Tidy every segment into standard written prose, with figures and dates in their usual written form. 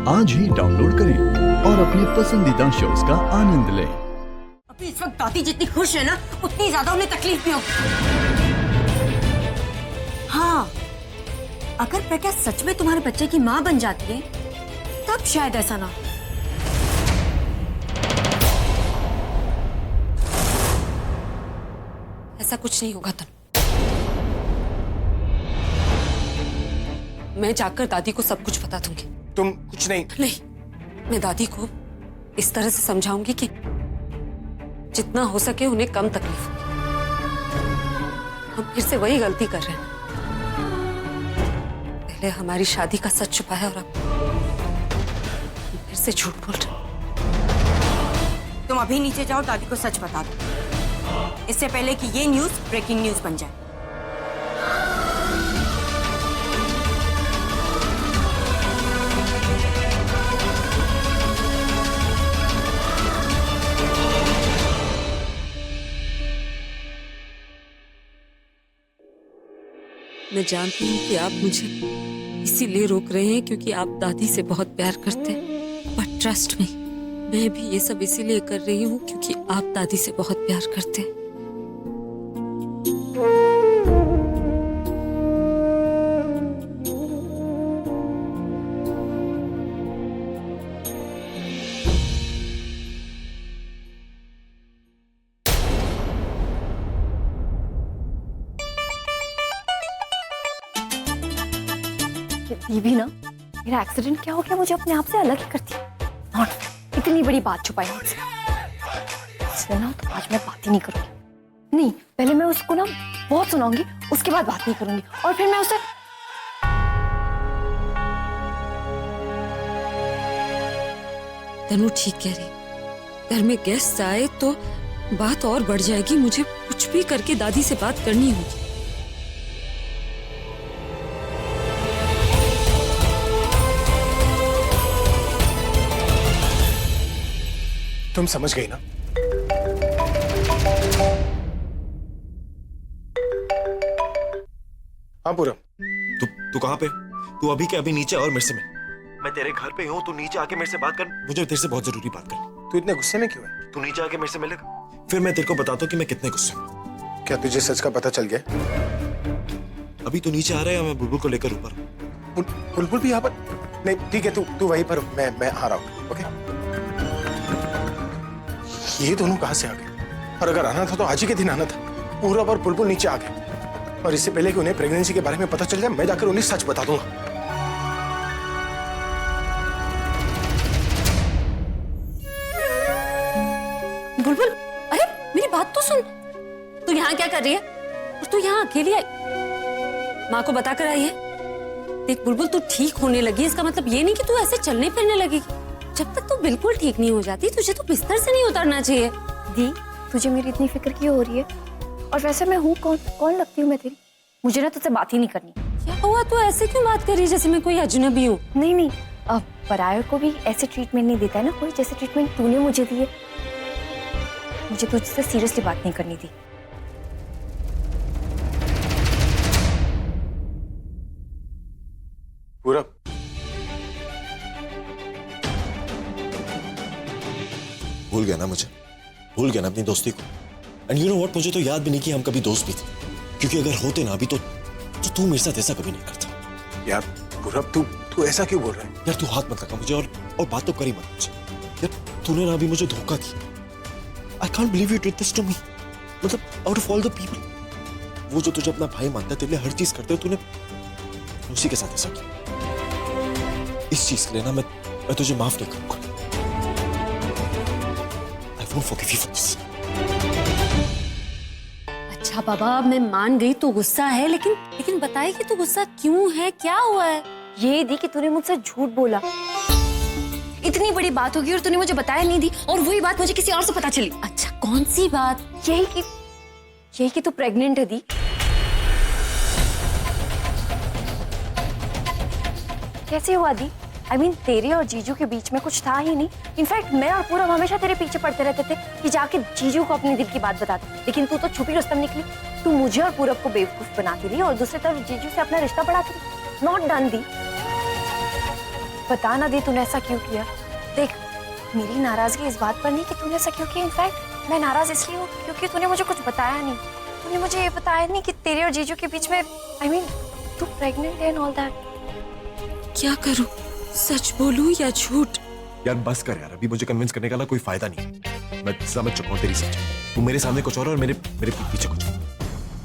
आज ही डाउनलोड करें और अपने पसंदीदा शोज का आनंद लें। अभी इस वक्त दादी जितनी खुश है ना, उतनी ज्यादा उन्हें तकलीफ भी होगी। हाँ, अगर प्रज्ञा सच में तुम्हारे बच्चे की माँ बन जाती है, तब शायद ऐसा ना हो। ऐसा कुछ नहीं होगा तनु। मैं जाकर दादी को सब कुछ बता दूंगी। तुम कुछ नहीं। मैं दादी को इस तरह से समझाऊंगी कि जितना हो सके उन्हें कम तकलीफ होगी। हम फिर से वही गलती कर रहे हैं। पहले हमारी शादी का सच छुपाया और अब फिर से झूठ बोल रहे। तुम अभी नीचे जाओ, दादी को सच बता दो, इससे पहले कि ये न्यूज़ ब्रेकिंग न्यूज़ बन जाए। मैं जानती हूँ कि आप मुझे इसीलिए रोक रहे हैं क्योंकि आप दादी से बहुत प्यार करते हैं, बट ट्रस्ट मी, मैं भी ये सब इसीलिए कर रही हूँ क्योंकि आप दादी से बहुत प्यार करते हैं। ये भी ना, मेरा एक्सीडेंट क्या हो गया मुझे अपने आप से अलग ही करती है। और इतनी बड़ी बात छुपाई मुझसे, इसलिए ना तो आज मैं बात ही नहीं करूंगी। नहीं, पहले मैं उसको ना बहुत सुनाऊंगी, उसके बाद बात नहीं करूंगी। और फिर मैं उसे तनु ठीक कह रही, घर में गेस्ट आए तो बात और बढ़ जाएगी। मुझे कुछ भी करके दादी से बात करनी होगी। तुम समझ गई ना? हाँ पूरा। तू कहाँ पे? तू अभी के अभी नीचे और मेरे से मिल। मैं तेरे घर पे हूँ, तू नीचे आके मेरे से बात कर। मुझे तेरे से बहुत जरूरी बात करनी। तू इतने गुस्से में क्यों है? तू नीचे आके मेरे से मिलेगा, फिर मैं तेरे को बताता हूँ कि मैं कितने गुस्से में। क्या तुझे सच का पता चल गया? अभी तू नीचे आ रहा है, मैं बुलबुल को लेकर ऊपर। बुलबुल भी यहाँ पर? नहीं ठीक है, तू वहीं पर, मैं आ रहा हूँ। ओके? ये दोनों कहां से आ गए? और अगर आना था तो आज ही के दिन आना था। पूरब और बुलबुल नीचे आ गए, और इससे पहले कि उन्हें प्रेगनेंसी के बारे में पता चल जाए, मैं जाकर उन्हें सच बता दूंगा। बुलबुल, अरे मेरी बात तो सुन। तू यहाँ क्या कर रही है? और तू यहाँ अकेली आई? माँ को बता कर आई है? देख बुलबुल, तू ठीक होने लगी, इसका मतलब ये नहीं कि तू ऐसे चलने फिरने लगेगी। जब तक तू बिल्कुल ठीक नहीं हो जाती, तुझे तो बिस्तर से नहीं उतरना चाहिए। दी, तुझे मेरी इतनी फिक्र क्यों हो रही है? और वैसे मैं हूँ कौन लगती हूँ मैं तेरी? मुझे ना तुझसे बात ही नहीं करनी। क्या हुआ? तू ऐसे क्यों बात कर रही है जैसे मैं कोई अजनबी हूँ? नहीं, अब पराये को भी ऐसे ट्रीटमेंट नहीं देता है ना कोई, जैसे ट्रीटमेंट तूने मुझे दी है। मुझे तुझसे सीरियसली बात नहीं करनी थी। पूरा भूल गया ना मुझे, भूल गया ना अपनी दोस्ती को। एंड यू नो व्हाट, मुझे तो याद भी नहीं कि हम कभी दोस्त भी थे, क्योंकि अगर होते ना अभी तो तू मेरे साथ ऐसा कभी नहीं करता। यार पूरब, तू ऐसा क्यों बोल रहा है? यार तू हाथ मत लगा मुझे, और बात तो करी मत मुझे। यार तूने ना अभी मुझे धोखा दिया। I can't believe you did this to me. मतलब out of all the people, वो जो तुझे अपना भाई मानता है, तेरे लिए हर चीज करते हो, तूने उसी के साथ ऐसा किया। इस चीज के लिए ना मैं तुझे माफ नहीं करूंगा। I won't forgive you for this. अच्छा बाबा, मैं मान गई तू गुस्सा है, लेकिन बताए कि तू गुस्सा क्यों है, क्या हुआ है? ये दी कि तूने मुझसे झूठ बोला। इतनी बड़ी बात होगी और तूने मुझे बताया नहीं दी, और वही बात मुझे किसी और से पता चली। अच्छा, कौन सी बात? यही कि तू प्रेग्नेंट है दी। कैसे हुआ दी? I mean, तेरे और जीजू के बीच में कुछ था ही नहीं। इनफैक्ट मैं और पूरब हमेशा तेरे पीछे पड़ते रहते थे कि जाके जीजू को अपने दिल की बात बता दे, लेकिन तू तो छुपी रुस्तम निकली। तू मुझे और पूरब को बेवकूफ बनाती रही और दूसरी तरफ जीजू से अपना रिश्ता बढ़ाती रही। Not done the. बता ना दी तूने ऐसा क्यों किया। देख, मेरी नाराजगी इस बात पर नहीं कि तूने ऐसा क्यों किया। इनफैक्ट मैं नाराज इसलिए हूँ क्योंकि तूने मुझे कुछ बताया नहीं। तूने मुझे ये बताया नहीं कि तेरे और जीजू के बीच में तू प्रेग्नेंट है एंड ऑल दैट। क्या करूं, सच बोलूं या झूठ? यार बस कर यार, अभी मुझे कन्विंस करने का ना कोई फायदा नहीं है। मैं समझ चुका हूँ तेरी सच। तू मेरे सामने कुछ और मेरे पीठ पीछे कुछ।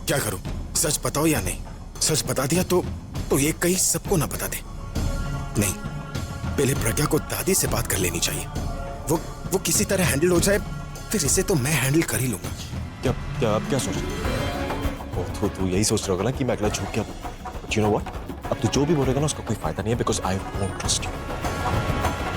क्या करूं, सच बताओ या नहीं? सच बता दिया तो ये कहीं सबको ना बता दे। नहीं, पहले प्रज्ञा को दादी से बात कर लेनी चाहिए। वो किसी तरह हैंडल हो जाए, फिर इसे तो मैं हैंडल कर ही लूंगा। क्या अब क्या सोच रहा है? तू यही सोच रहा होगा ना कि मैं अगला झूठ क्या बोलूं। यू नो व्हाट, अब तू जो भी बोलेगा ना उसका कोई फायदा नहीं है, because I won't trust you.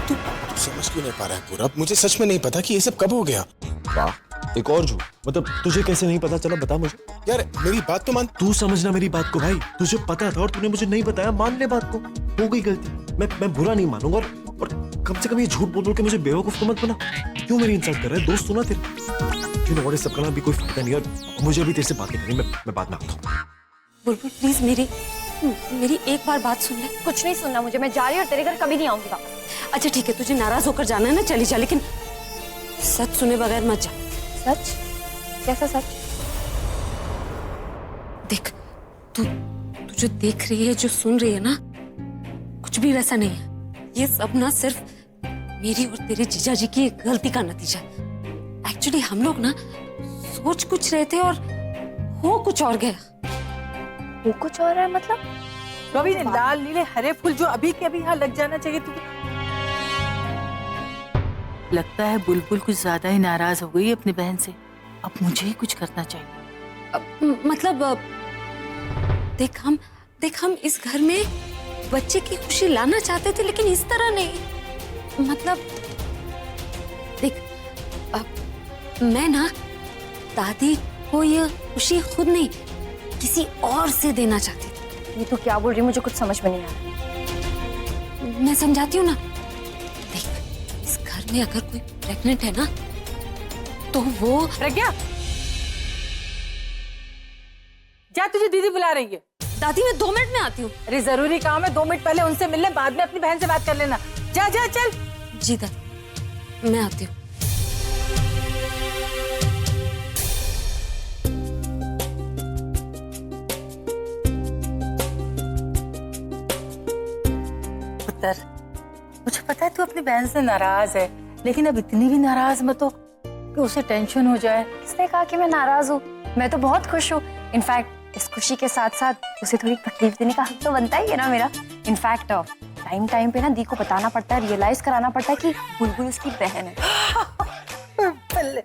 तू समझ क्यों नहीं पा रहा है पूरा? मुझे सच में नहीं पता कि ये सब कब हो गया। वाह, एक और झूठ। मतलब तुझे कैसे नहीं पता चला, बता मुझे। यार मेरी बात तो मान। तू समझना मेरी बात को भाई। तुझे पता था और तूने मुझे नहीं बताया, मान ले बात को। हो गई गलती, मैं बुरा नहीं मानूंगा। और कम से कम ये झूठ बोल के मुझे बेवकूफ तो मत बना। क्यों मेरी इंसल्ट कर रहा है? दोस्त सुना तेरे। यू नो व्हाट, इस सब करना भी कोई फायदा नहीं है। मुझे अभी तेरे से बात नहीं करनी। मैं बाद में आता हूँ। बुलबुल प्लीज मेरी एक बार बात सुन ले। कुछ नहीं सुनना मुझे, मैं जा रही हूँ और तेरे घर कभी नहीं आऊंगी वापस। अच्छा ठीक है, तुझे नाराज होकर जाना है ना, चली जा, लेकिन सच सुने बगैर मत जा। सच? कैसा सच? देख, तू जो देख रही है, जो सुन रही है ना, कुछ भी वैसा नहीं है। ये सब ना सिर्फ मेरी और तेरे जीजा जी की गलती का नतीजा है। एक्चुअली हम लोग ना सोच कुछ रहे थे और हो कुछ और गया। वो कुछ और है मतलब? रवि ने लाल नीले हरे फूल जो अभी के अभी यहाँ लग जाना चाहिए तुझे। लगता है बुलबुल कुछ ज्यादा ही नाराज हो गई अपनी बहन से। अब मुझे ही कुछ करना चाहिए। मतलब देख हम इस घर में बच्चे की खुशी लाना चाहते थे, लेकिन इस तरह नहीं। मतलब देख, मैं ना दादी को ये खुशी खुद नहीं, किसी और से देना चाहती थी। ये तू क्या बोल रही है? मुझे कुछ समझ में नहीं आ रहा। मैं समझाती हूँ ना। देख, इस घर में अगर कोई प्रेग्नेंट है ना, तो वो प्रज्ञा, जा, तुझे दीदी बुला रही है। दादी मैं 2 मिनट में आती हूँ। अरे जरूरी काम है, 2 मिनट पहले उनसे मिल ले, बाद में अपनी बहन से बात कर लेना। जा जा चल। जी दादी, मैं आती हूँ। पुत्र, मुझे पता है तू अपनी बहन से नाराज है, लेकिन अब इतनी भी नाराज मत हो कि उसे टेंशन हो जाए। किसने कहा कि मैं नाराज हूँ? मैं तो बहुत खुश हूँ। इनफैक्ट इस खुशी के साथ साथ उसे थोड़ी तकलीफ देने का हक तो बनता ही है ना मेरा। इनफैक्ट टाइम पे ना दी को बताना पड़ता है, रियलाइज कराना पड़ता है कि बुलबुल उसकी बहन है। बल्ले।